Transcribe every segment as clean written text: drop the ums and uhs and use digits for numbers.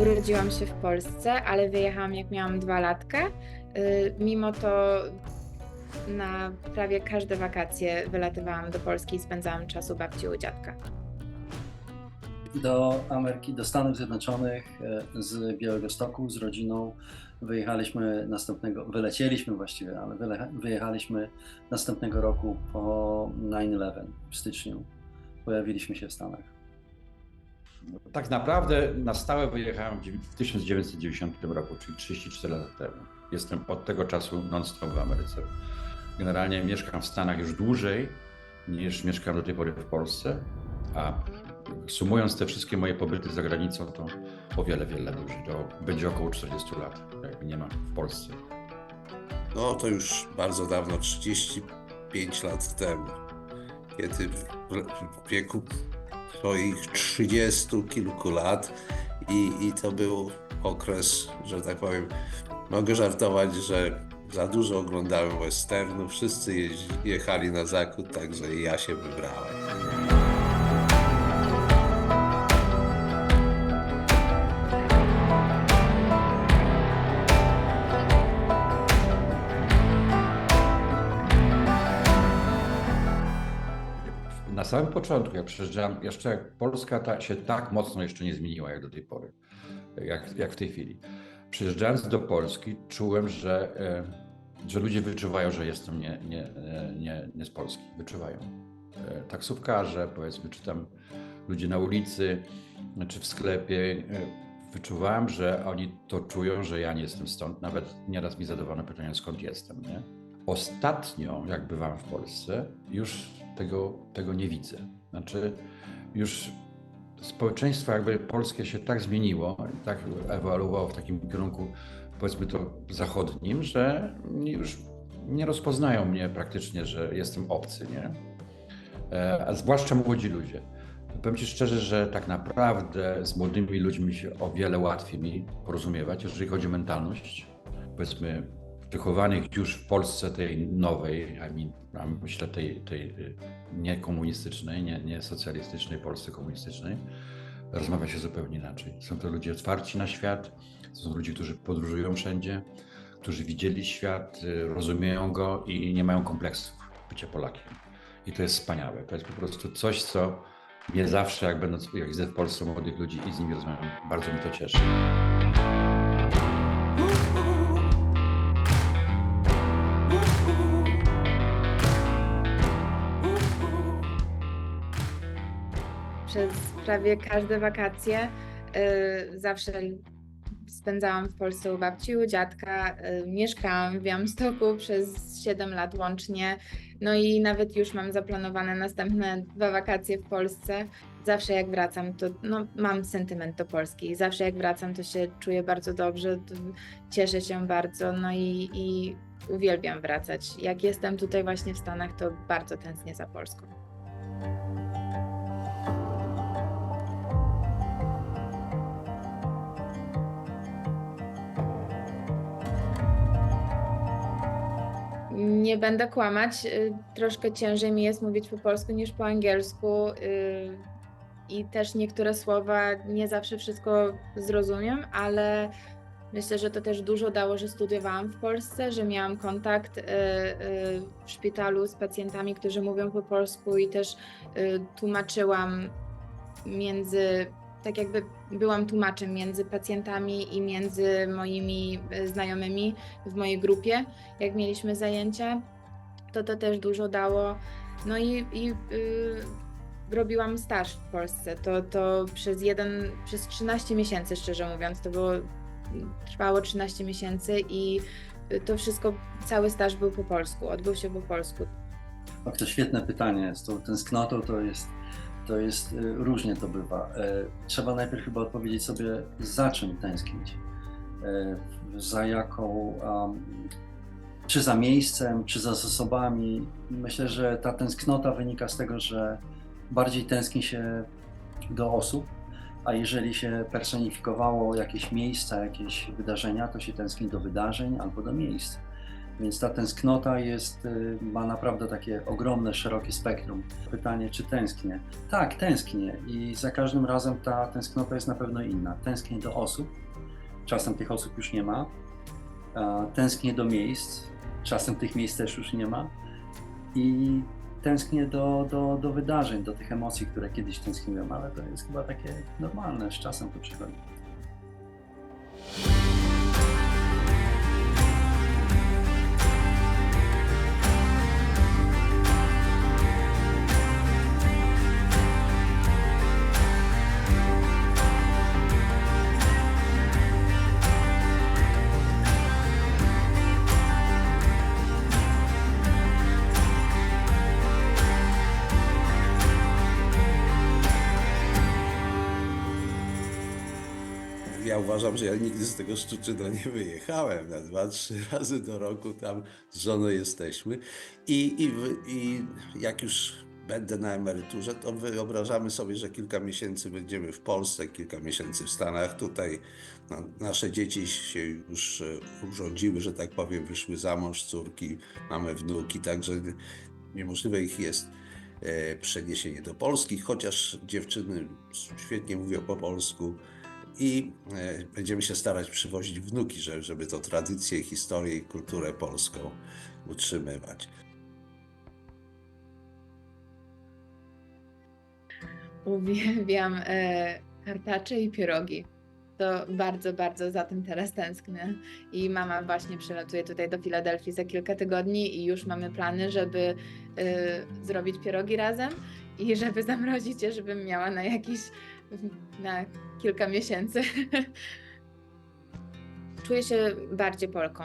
Urodziłam się w Polsce, ale wyjechałam jak miałam 2 latka. Mimo to na prawie każde wakacje wylatywałam do Polski i spędzałam czas u babci u dziadka. Do Ameryki, do Stanów Zjednoczonych z Białegostoku z rodziną wylecieliśmy właściwie, ale wyjechaliśmy następnego roku po 9/11 w styczniu. Pojawiliśmy się w Stanach. Tak naprawdę na stałe wyjechałem w 1990 roku, czyli 34 lata temu. Jestem od tego czasu non-stop w Ameryce. Generalnie mieszkam w Stanach już dłużej niż mieszkam do tej pory w Polsce, a sumując te wszystkie moje pobyty za granicą, to o wiele, wiele dłużej. To będzie około 40 lat, jak nie ma w Polsce. No to już bardzo dawno, 35 lat temu, kiedy w wieku swoich 30 kilku lat i to był okres, że tak powiem, mogę żartować, że za dużo oglądałem westernu, wszyscy jechali na zachód, także i ja się wybrałem. Na samym początku, jak przyjeżdżałem, jeszcze Polska się tak mocno jeszcze nie zmieniła jak do tej pory, jak w tej chwili. Przyjeżdżając do Polski, czułem, że ludzie wyczuwają, że jestem nie z Polski. Wyczuwają. Taksówkarze, powiedzmy, czy tam ludzie na ulicy, czy w sklepie. Wyczuwałem, że oni to czują, że ja nie jestem stąd. Nawet nieraz mi zadawano pytania, skąd jestem. Nie? Ostatnio, jak bywałem w Polsce, już tego nie widzę. Znaczy, już społeczeństwo jakby polskie się tak zmieniło, tak ewoluowało w takim kierunku, powiedzmy to zachodnim, że już nie rozpoznają mnie praktycznie, że jestem obcy, nie? A zwłaszcza młodzi ludzie. Powiem Ci szczerze, że tak naprawdę z młodymi ludźmi się o wiele łatwiej mi porozumiewać, jeżeli chodzi o mentalność, powiedzmy wychowanych już w Polsce tej nowej, myślę tej niekomunistycznej, nie socjalistycznej Polsce komunistycznej, rozmawia się zupełnie inaczej. Są to ludzie otwarci na świat, są ludzie, którzy podróżują wszędzie, którzy widzieli świat, rozumieją go i nie mają kompleksów bycia Polakiem. I to jest wspaniałe. To jest po prostu coś, co mnie zawsze, jak widzę w Polsce młodych ludzi i z nimi rozmawiam, bardzo mi to cieszy. Przez prawie każde wakacje zawsze spędzałam w Polsce u babci, u dziadka. Mieszkałam w Białymstoku przez 7 lat łącznie. No i nawet już mam zaplanowane następne 2 wakacje w Polsce. Zawsze jak wracam, to mam sentyment do Polski. Zawsze jak wracam, to się czuję bardzo dobrze, cieszę się bardzo, no i uwielbiam wracać. Jak jestem tutaj właśnie w Stanach, to bardzo tęsknię za Polską. Nie będę kłamać, troszkę ciężej mi jest mówić po polsku niż po angielsku i też niektóre słowa nie zawsze wszystko zrozumiem, ale myślę, że to też dużo dało, że studiowałam w Polsce, że miałam kontakt w szpitalu z pacjentami, którzy mówią po polsku i też tłumaczyłam tak jakby byłam tłumaczem między pacjentami i między moimi znajomymi w mojej grupie, jak mieliśmy zajęcia, to też dużo dało. No i robiłam staż w Polsce, to przez 13 miesięcy, szczerze mówiąc, trwało 13 miesięcy i to wszystko, cały staż był po polsku, odbył się po polsku. To świetne pytanie, z tą tęsknotą to jest różnie to bywa. Trzeba najpierw chyba odpowiedzieć sobie, za czym tęsknić, za jaką, czy za miejscem, czy za zasobami. Myślę, że ta tęsknota wynika z tego, że bardziej tęskni się do osób, a jeżeli się personifikowało jakieś miejsca, jakieś wydarzenia, to się tęskni do wydarzeń albo do miejsc. Więc ta tęsknota ma naprawdę takie ogromne, szerokie spektrum. Pytanie, czy tęsknię? Tak, tęsknię i za każdym razem ta tęsknota jest na pewno inna. Tęsknię do osób, czasem tych osób już nie ma. Tęsknię do miejsc, czasem tych miejsc też już nie ma. I tęsknię do wydarzeń, do tych emocji, które kiedyś tęskniłem, ale to jest chyba takie normalne, z czasem to przychodzi. Ja uważam, że ja nigdy z tego Szczuczyna nie wyjechałem. Na 2-3 razy do roku tam z żoną jesteśmy. I jak już będę na emeryturze, to wyobrażamy sobie, że kilka miesięcy będziemy w Polsce, kilka miesięcy w Stanach. Tutaj nasze dzieci się już urządziły, że tak powiem, wyszły za mąż, córki, mamy wnuki, także niemożliwe ich jest przeniesienie do Polski, chociaż dziewczyny świetnie mówią po polsku. I będziemy się starać przywozić wnuki, żeby to tradycję, historię i kulturę polską utrzymywać. Uwielbiam kartacze i pierogi. To bardzo, bardzo za tym teraz tęsknię. I mama właśnie przylatuje tutaj do Filadelfii za kilka tygodni i już mamy plany, żeby zrobić pierogi razem i żeby zamrozić je, żebym miała na kilka miesięcy. Czuję się bardziej Polką.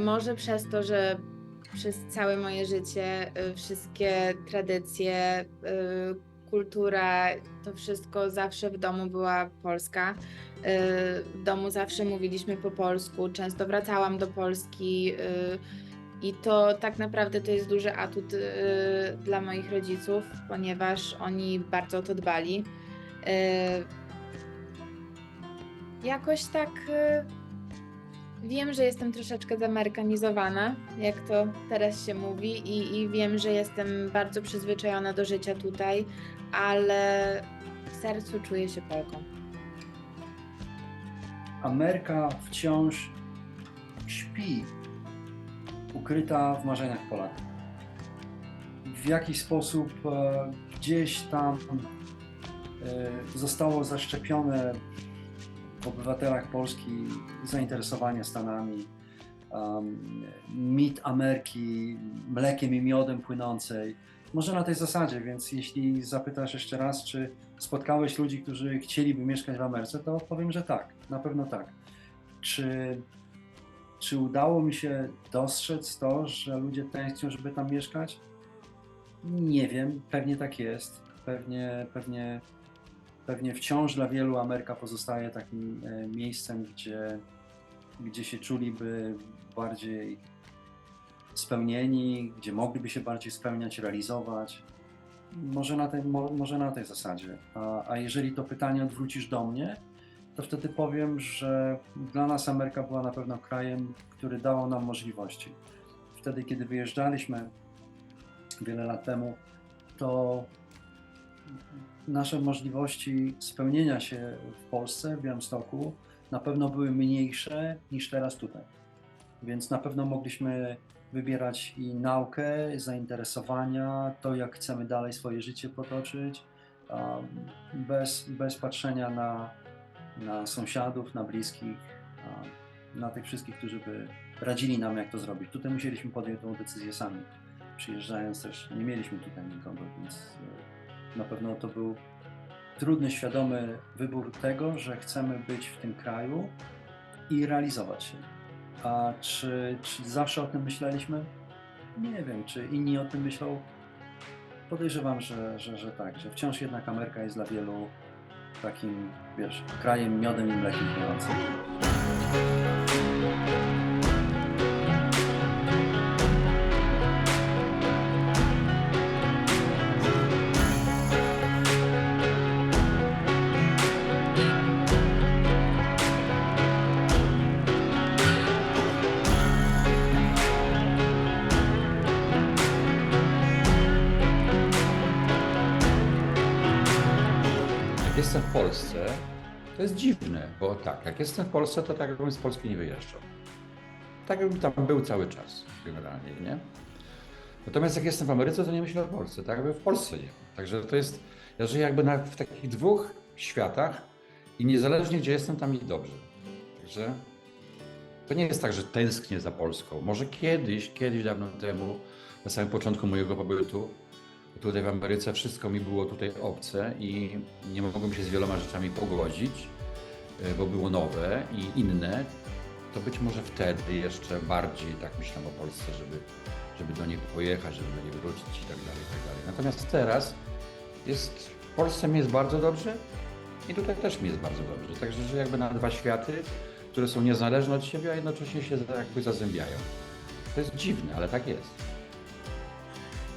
Może przez to, że przez całe moje życie wszystkie tradycje, kultura, to wszystko zawsze w domu była polska. W domu zawsze mówiliśmy po polsku, często wracałam do Polski i to tak naprawdę to jest duży atut dla moich rodziców, ponieważ oni bardzo o to dbali. Jakoś tak wiem, że jestem troszeczkę zamerykanizowana, jak to teraz się mówi i wiem, że jestem bardzo przyzwyczajona do życia tutaj, ale w sercu czuję się Polką. Ameryka wciąż śpi, ukryta w marzeniach Polaków. W jakiś sposób gdzieś tam zostało zaszczepione w obywatelach Polski zainteresowanie Stanami, mit Ameryki, mlekiem i miodem płynącej. Może na tej zasadzie, więc jeśli zapytasz jeszcze raz, czy spotkałeś ludzi, którzy chcieliby mieszkać w Ameryce, to odpowiem, że tak, na pewno tak. Czy udało mi się dostrzec to, że ludzie tęsknią, żeby tam mieszkać? Nie wiem, pewnie tak jest. Pewnie wciąż dla wielu Ameryka pozostaje takim miejscem, gdzie się czuliby bardziej spełnieni, gdzie mogliby się bardziej spełniać, realizować. Może na tej zasadzie. A jeżeli to pytanie odwrócisz do mnie, to wtedy powiem, że dla nas Ameryka była na pewno krajem, który dał nam możliwości. Wtedy, kiedy wyjeżdżaliśmy wiele lat temu, to nasze możliwości spełnienia się w Polsce, w Białymstoku, na pewno były mniejsze niż teraz tutaj. Więc na pewno mogliśmy wybierać i naukę, zainteresowania, to jak chcemy dalej swoje życie potoczyć, bez patrzenia na sąsiadów, na bliskich, na tych wszystkich, którzy by radzili nam, jak to zrobić. Tutaj musieliśmy podjąć tę decyzję sami. Przyjeżdżając też nie mieliśmy tutaj nikogo, więc na pewno to był trudny, świadomy wybór tego, że chcemy być w tym kraju i realizować się. A czy zawsze o tym myśleliśmy? Nie wiem, czy inni o tym myślą? Podejrzewam, że tak, że wciąż jednak Ameryka jest dla wielu takim, krajem miodem i mlekiem płynącym. jestem w Polsce, to jest dziwne, bo tak, jak jestem w Polsce, to tak jakbym z Polski nie wyjeżdżał. Tak jakbym tam był cały czas, generalnie, nie? Natomiast jak jestem w Ameryce, to nie myślę o Polsce, tak jakby w Polsce nie ma. Także to jest, ja żyję jakby w takich dwóch światach i niezależnie gdzie jestem, tam mi dobrze. Także to nie jest tak, że tęsknię za Polską. Może kiedyś dawno temu, na samym początku mojego pobytu tutaj w Ameryce, wszystko mi było tutaj obce i nie mogłem się z wieloma rzeczami pogodzić, bo było nowe i inne. To być może wtedy jeszcze bardziej tak myślałem o Polsce, żeby do niej pojechać, żeby do niej wrócić i tak dalej, i tak dalej. Natomiast teraz w Polsce mi jest bardzo dobrze i tutaj też mi jest bardzo dobrze. Także że jakby na dwa światy, które są niezależne od siebie, a jednocześnie się jakby zazębiają. To jest dziwne, ale tak jest.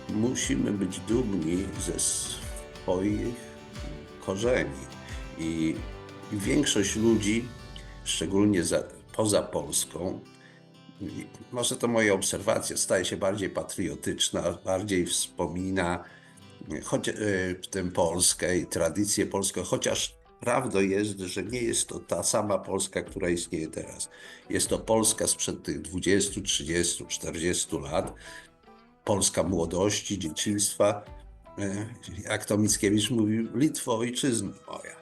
Musimy być dumni ze swoich korzeni i większość ludzi, szczególnie poza Polską, może to moje obserwacje, staje się bardziej patriotyczna, bardziej wspomina tę Polskę i tradycję polską, chociaż prawdą jest, że nie jest to ta sama Polska, która istnieje teraz. Jest to Polska sprzed tych 20, 30, 40 lat, Polska młodości, dzieciństwa, jak to Mickiewicz mówił, Litwo, ojczyzno moja.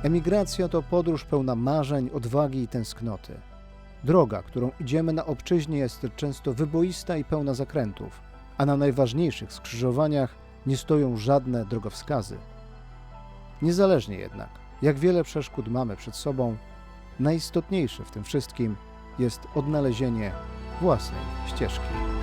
Emigracja to podróż pełna marzeń, odwagi i tęsknoty. Droga, którą idziemy na obczyźnie, jest często wyboista i pełna zakrętów, a na najważniejszych skrzyżowaniach nie stoją żadne drogowskazy. Niezależnie jednak, jak wiele przeszkód mamy przed sobą, najistotniejsze w tym wszystkim jest odnalezienie własnej ścieżki.